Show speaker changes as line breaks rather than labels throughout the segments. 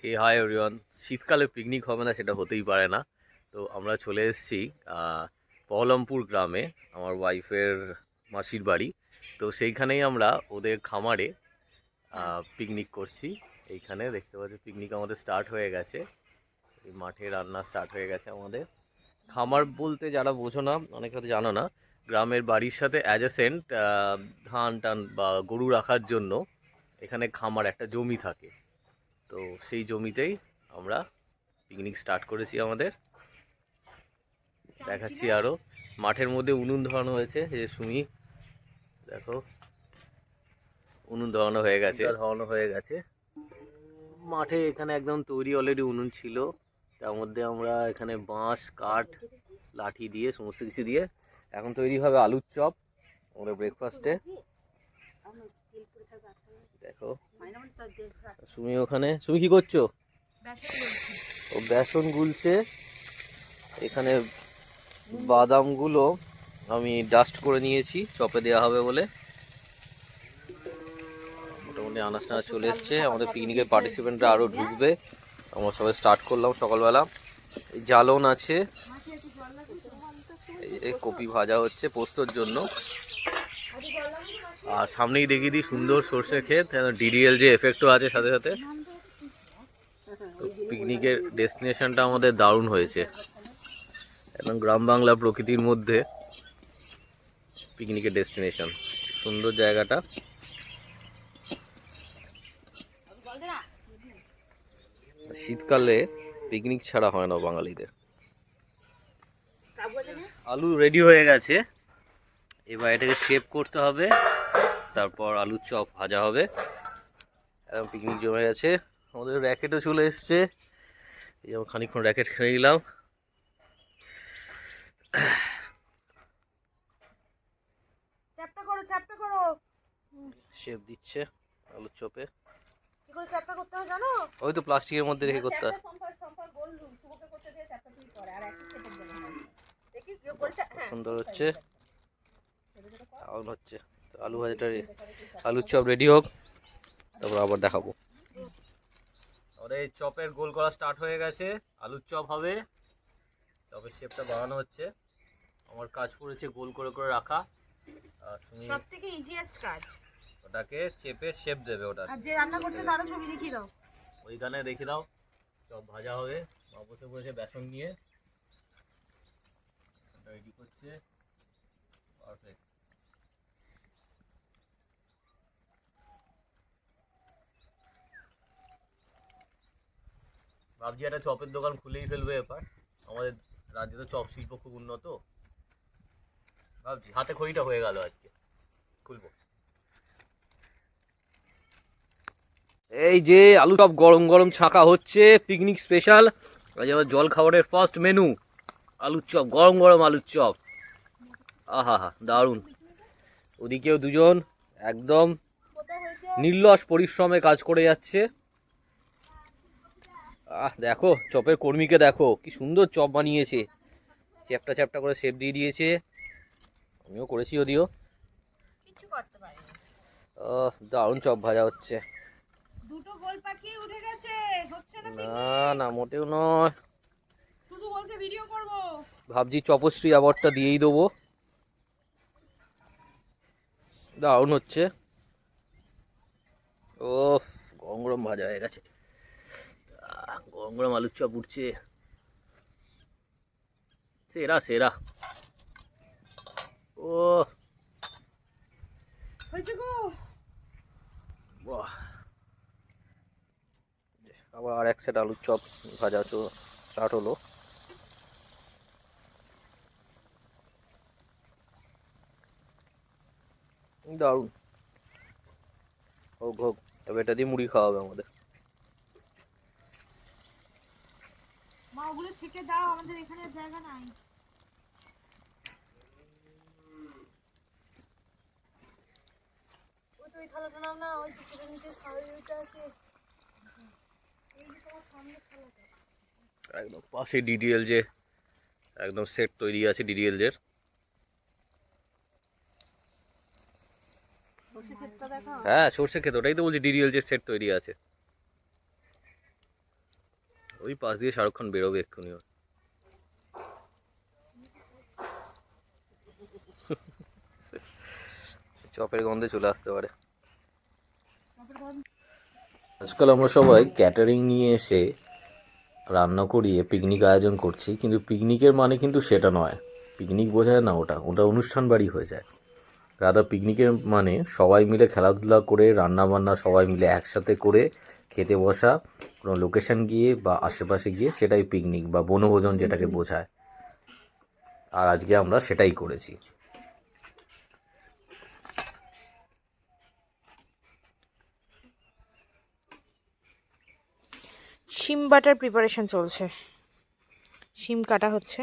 হে hi everyone. শীতকালে picnic হবে না সেটা হতেই পারে না। তো আমরা চলে এসেছি পহলমপুর গ্রামে, আমার ওয়াইফের মাসির বাড়ি। তো সেইখানেই আমরা ওদের খামারে পিকনিক করছি। এইখানে দেখতে পাচ্ছি পিকনিক আমাদের স্টার্ট হয়ে গেছে। এই মাঠে রান্না স্টার্ট হয়ে গেছে আমাদের। খামার বলতে যারা বোঝো না, অনেকে হয়তো জানো না, গ্রামের বাড়ির সাথে অ্যাডজেসেন্ট ধান টান বা গরু রাখার জন্য এখানে খামার একটা জমি থাকে। তো সেই জমিতেই আমরা পিকনিক স্টার্ট করেছি আমাদের। দেখাচ্ছি আরও, মাঠের মধ্যে উনুন ধরানো হয়েছে। এই যে সুমি, দেখো উনুন ধরানো হয়ে গেছে মাঠে। এখানে একদম তৈরি অলরেডি উনুন ছিল। তার মধ্যে আমরা এখানে বাঁশ কাঠ লাঠি দিয়ে সমস্ত কিছু দিয়ে এখন তৈরি হবে আলুর চপ আমাদের ব্রেকফাস্টে। দেখো সুমি ওখানে। সুমি কি করছো? ও বেসন গুলছে। এখানে বাদামগুলো আমি ডাস্ট করে নিয়েছি চপে দেওয়া হবে বলে। মোটামুটি আনাজ টানাজ চলে এসছে। আমাদের পিকনিকের পার্টিসিপেন্টরা আরও ঢুকবে। আমরা সবাই স্টার্ট করলাম সকালবেলা। এই জ্বালন আছে, এই কপি ভাজা হচ্ছে পোস্তর জন্য। আর সামনেই দেখিয়ে দিই সুন্দর সর্ষে ক্ষেত, ডিডিএল যে এফেক্টও আছে সাথে সাথে। পিকনিকের ডেস্টিনেশনটা আমাদের দারুণ হয়েছে, একদম গ্রাম বাংলা প্রকৃতির মধ্যে পিকনিকের ডেস্টিনেশন। সুন্দর জায়গাটা। শীতকালে পিকনিক ছাড়া হয় না বাঙালিদের। আলু রেডি হয়ে গেছে, এবার এটাকে শেপ করতে হবে, তারপর আলুর চপ ভাজা হবে। এখন পিকনিক জমে গেছে। আমাদের র্যাকেটও চলে এসছে। এই যেমন খানিকক্ষণ র্যাকেট খেয়ে নিলাম। শেপ দিচ্ছে আলুর চপে। ওই তো প্লাস্টিকের মধ্যে রেখে করতে হয়। সুন্দর হচ্ছে, হচ্ছে। আলু ভাজাটা, আলুর চপ রেডি হোক, তারপর আবার দেখাবো। আমাদের এই চপের গোল করা স্টার্ট হয়ে গেছে। আলুর চপ হবে, চপের শেপটা বানানো হচ্ছে। আমার কাজ পড়েছে গোল করে করে রাখা।
সবথেকে ইজিয়েস্ট কাজ,
ওটাকে চেপে শেপ দেবে। ওটা
আর যে রান্না করছে তারও ছবি দেখিয়ে দাও।
ওইখানে দেখিয়ে দাও। চপ ভাজা হবে, মা বসে বসে বেসন নিয়ে রেডি করছে। পারফেক্ট। ভাবছি একটা চপের দোকান খুলেই ফেলবে এবার। আমাদের রাজ্যে তো চপ শিল্প খুব উন্নত। ভাবছি হাতে খড়িটা হয়ে গেল, আজকে খুলবো। এই যে আলু চপ গরম গরম ছাকা হচ্ছে, পিকনিক স্পেশাল। আজ আমার জল খাবারের ফার্স্ট মেনু আলুর চপ, গরম গরম আলুর চপ। আহা হা, দারুণ। ওদিকেও দুজন একদম নির্লস পরিশ্রমে কাজ করে যাচ্ছে। দেখো চপের কর্মীকে দেখো, কি সুন্দর চপ বানিয়েছে। চ্যাপটা চ্যাপটা করে শেপ দিয়ে দিয়েছে। আমিও করেছি যদিও। দারুণ চপ ভাজা হচ্ছে।
দুটো গোল পাখি উঠে গেছে, হচ্ছে না
না না, মোটেও নয়।
শুধু বলছে ভিডিও করব।
ভাবছি চপশ্রী অ্যাওয়ার্ডটা দিয়েই দেবো। দারুণ হচ্ছে। ও গরম গরম ভাজা হয়ে গেছে। গরম গরম আলুর চপ উঠছে, সেরা সেরা। ও
হয়েছে গো।
বাহ, আবার আর এক সেট আলুর চপ ভাজা স্টার্ট হলো। দারুণ। হোক হোক, তবে এটা দিয়ে মুড়ি খাওয়া হবে আমাদের।
মা ওগুলো ছেঁকে দাও, আমাদের এখানে জায়গা নাই। ওই তো ওই থালাটা নাও না, ওই ছেঁকে নিতে থালাটা আছে। এই যে তোমার সামনে থালাটা,
একদম পাশে ডিডিএল যে একদম সেট তৈরি আছে, ডিডিএল এর।
সরষে ক্ষেতটা দেখা।
হ্যাঁ সর্ষে ক্ষেত, ওটাই তো বলছি, ডিডিএল যে সেট তৈরি আছে। ওই পাশ দিয়ে শাহরুখ খান বেরোবে এক্ষুনি। চপের গন্ধে চলে আসতে পারে। আজকাল আমরা সবাই ক্যাটারিং নিয়ে এসে রান্না করিয়ে পিকনিক আয়োজন করছি, কিন্তু পিকনিকের মানে কিন্তু সেটা নয়। পিকনিক বোঝায় না, ওটা ওটা অনুষ্ঠান বাড়ি হয়ে যায়। রাদা পিকনিকের মানে সবাই মিলে খেলাধুলা করে, রান্না বান্না সবাই মিলে একসাথে করে খেতে বসা, কোনো লোকেশন গিয়ে বা আশেপাশে গিয়ে, সেটাই পিকনিক বা বনভোজন যেটাকে বোঝায়। আর আজকে আমরা সেটাই করেছি।
শিম বাটার প্রিপারেশন চলছে, শিম কাটা হচ্ছে,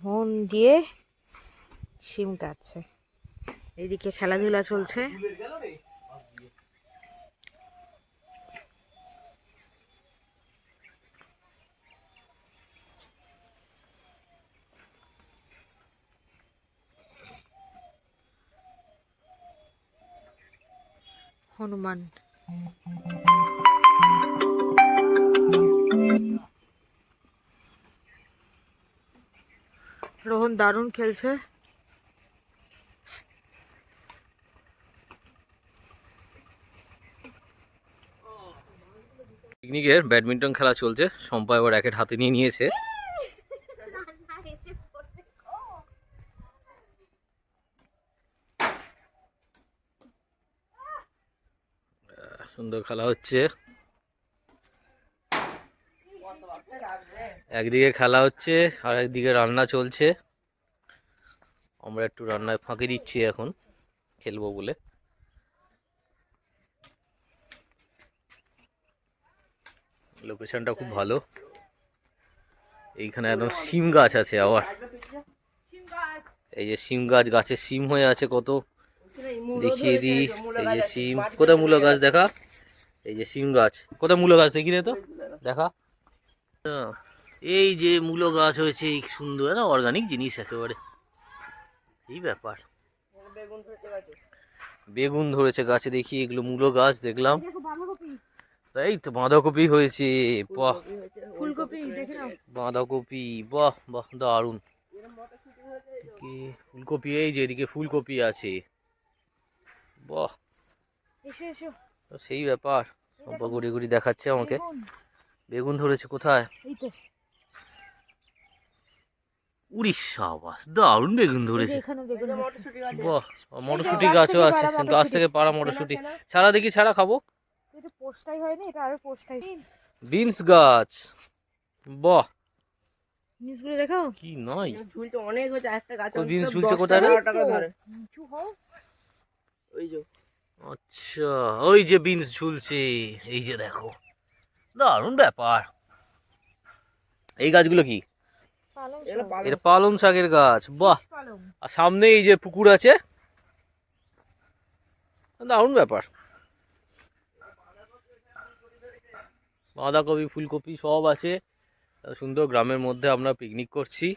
মন দিয়ে শিম কাটছে, এইদিকে খেলাধুলা চলছে। হনুমান রোহন দারুণ খেলছে।
পিকনিকের ব্যাডমিন্টন খেলা চলছে। শম্পা এবার র্যাকেট হাতে নিয়ে নিয়েছে। সুন্দর খেলা হচ্ছে। একদিকে খেলা হচ্ছে আর একদিকে রান্না চলছে। আমরা একটু রান্নায় ফাঁকি দিচ্ছি এখন, খেলবো বলে। লোকেশনটা খুব ভালো। এইখানে একদম শিম গাছ আছে আবার। এই যে শিম গাছ, গাছে শিম হয়ে আছে কত, দেখিয়ে দিই। এই যে শিম, কোথায় মূলো গাছ দেখা? এই যে শিম গাছ, কোথায় মূলো গাছ দেখি রে, তো দেখা। এই যে মূলো গাছ হয়েছে, এই সুন্দর না, অর্গানিক জিনিস একেবারে। এই ব্যাপার, বেগুন ধরেছে গাছে দেখি, এগুলো মূলো গাছ দেখলাম। তাই তো বাঁধাকপি হয়েছে, বাহ।
ফুলকপি দেখে নাও,
বাঁধাকপি, বাহ বাহ, দারুণ। কি ফুলকপি, এই যে এদিকে ফুলকপি আছে, বাহ।
এসো এসো,
তো সেই ব্যাপার, সম্পা ঘুরি ঘুরি দেখাচ্ছে আমাকে। বেগুন ধরেছে কোথায়?
এই তো
উড়িষ্যা, বাস দারুণ বেগুন ধরেছে।
এখানে বেগুন হচ্ছে।
বাহ, মটরশুঁটি গাছও আছে, গাছ থেকে পাড়া মটরশুঁটি। ছাড়া দেখি, ছাড়া খাবো।
এটা পোস্টাই হয়নি, এটা আরো পোস্টাই।
বিনস গাছ, বাহ।
জিনিসগুলো দেখো,
কি নয়,
ঝুলতে অনেক হয়েছে, একটা গাছ
ওই বিনস ঝুলছে কোথায় রে?
টাকা ধরে।
নিচু হও।
ওই যে
আচ্ছা, ওই যে বিনস ঝুলছে, এই যে দেখো, দারুণ ব্যাপার। এই গাছগুলো কি?
পালং
এগুলো
শাক।
পালং
এটা পালং শাকের গাছ, বাহ।
পালং।
আর সামনে এই যে পুকুর আছে, দারুণ ব্যাপার। বাঁধাকপি, ফুলকপি সব আছে। সুন্দর গ্রামের মধ্যে আমরা পিকনিক করছি।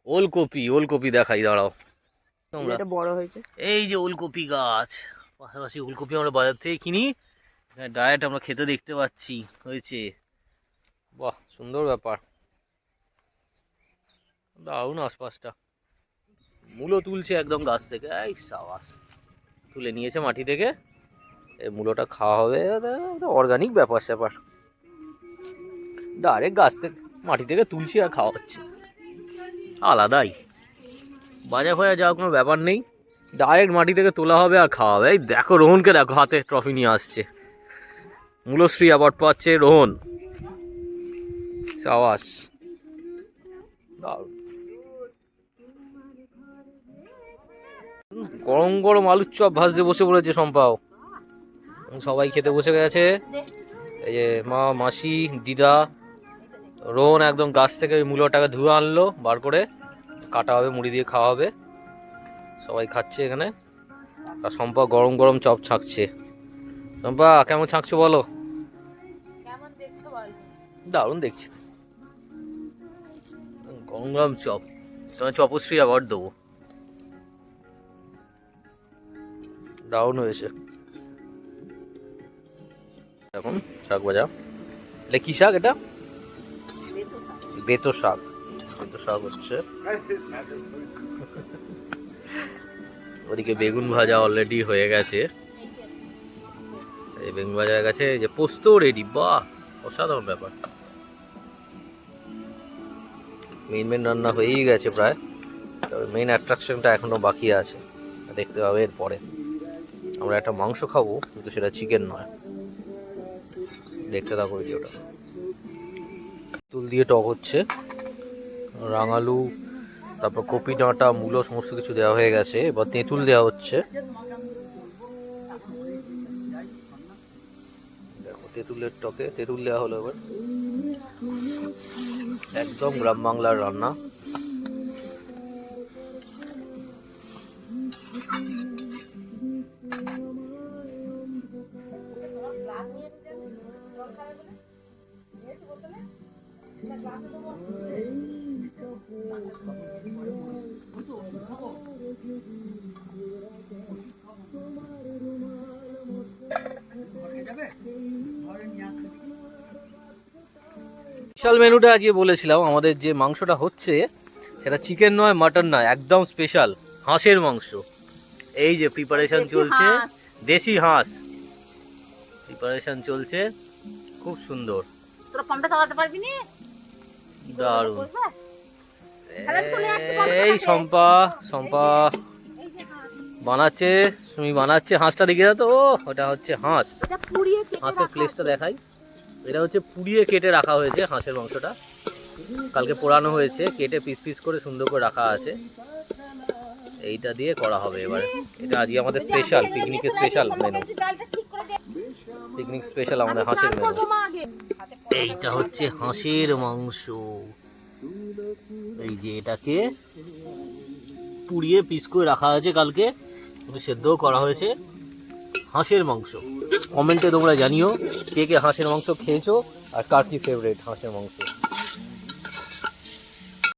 ওলকপি, ওলকপি দেখাই, দাঁড়াও। আমরা
এটা বড় হয়েছে।
এই যে ওলকপি গাছ, পাশাপাশি ওলকপি আমরা বাজার থেকে কিনি, ডায়েট আমরা খেতে দেখতে পাচ্ছি হয়েছে। বাহ, সুন্দর ব্যাপার, দারুণ আশপাশটা। মূলো তুলছে একদম গাছ থেকে, এই সাবাস, তুলে নিয়েছে মাটি থেকে। এই মূলোটা খাওয়া হবে, অর্গানিক ব্যাপার স্যাপার। ডাইরেক্ট গাছ থেকে মাটি থেকে তুলছি আর খাওয়া হচ্ছে, আলাদাই। বাজার ফাজার যাওয়ার কোনো ব্যাপার নেই, ডাইরেক্ট মাটি থেকে তোলা হবে আর খাওয়া হবে। এই দেখো রোহনকে দেখো, হাতে ট্রফি নিয়ে আসছে। মূলশ্রী অ্যাওয়ার্ড পাচ্ছে রোহন, সাবাস, দারুণ। গরম গরম আলুর চপ ভাজতে বসে পড়েছে সম্পাও। সবাই খেতে বসে গেছে। এই যে মা, মাসি, দিদা, রোহন একদম গাছ থেকে ওই মূলোটাকে ধুয়ে আনলো, বার করে কাটা হবে, মুড়ি দিয়ে খাওয়া হবে। সবাই খাচ্ছে এখানে, আর সম্পা গরম গরম চপ ছাঁকছে। সম্পা কেমন ছাঁকছো বলো?
কেমন দেখছো বল?
দারুণ দেখছি, গরম গরম চপ। তোমার চপশ্রী অ্যাওয়ার্ড দেবো, দারুণ হয়েছে। এখন শাক ভাজা, এটা কি শাক এটা? বেতো শাক। বেতো শাক হচ্ছে। ওদিকে বেগুন ভাজা অলরেডি হয়ে গেছে। এই বেগুন ভাজা হয়ে গেছে, এই যে পোস্ত রেডি। বাহ, অসাধারণ ব্যাপার। মেন রান্না হয়েই গেছে প্রায়, তবে মেন অ্যাট্রাকশনটা এখনো বাকি আছে, দেখতে হবে এরপরে। আমরা একটা মাংস খাবো, কিন্তু সেটা চিকেন নয়। দেখতে থাকো ভিডিওটা। তুল দিয়ে টক হচ্ছে, রাঙালু, তারপর কপি ডাঁটা, মূলো সমস্ত কিছু দেওয়া হয়ে গেছে। এবার তেঁতুল দেওয়া হচ্ছে। দেখো তেঁতুলের টকে তেঁতুল দেওয়া হলো। এবার একদম গ্রাম বাংলার রান্না। স্পেশাল মেনুটা আজকে বলেছিলাম, আমাদের যে মাংসটা হচ্ছে সেটা চিকেন নয়, মাটন নয়, একদম স্পেশাল হাঁসের মাংস। এই যে প্রিপারেশন চলছে, দেশি হাঁস প্রিপারেশন চলছে, খুব সুন্দর,
তোরা পামটা চালাতে পারবি না?
দারুণ। এই শম্পা বানাচ্ছে, তুমি বানাচ্ছে হাঁসটা, দেখে দাও তো। ওটা হচ্ছে হাঁস,
এটা পুড়িয়ে
হাঁসের ফ্লেশটা দেখাই। এটা হচ্ছে পুড়িয়ে কেটে রাখা হয়েছে হাঁসের মাংসটা, কালকে পোড়ানো হয়েছে, কেটে পিস পিস করে সুন্দর করে রাখা আছে। এইটা দিয়ে করা হবে এবারে। এটা আজকে আমাদের স্পেশাল পিকনিকের স্পেশাল মেনু, পিকনিক স্পেশাল আমাদের হাঁসের মেনু। এইটা হচ্ছে হাঁসের মাংস। এই যে এটাকে পুড়িয়ে পিস করে রাখা হয়েছে কালকে, সেদ্ধও করা হয়েছে। হাঁসের মাংস কমেন্টে তোমরা জানিও কে কে হাঁসের মাংস খেয়েছো আর কার কি ফেভারিট হাঁসের মাংস।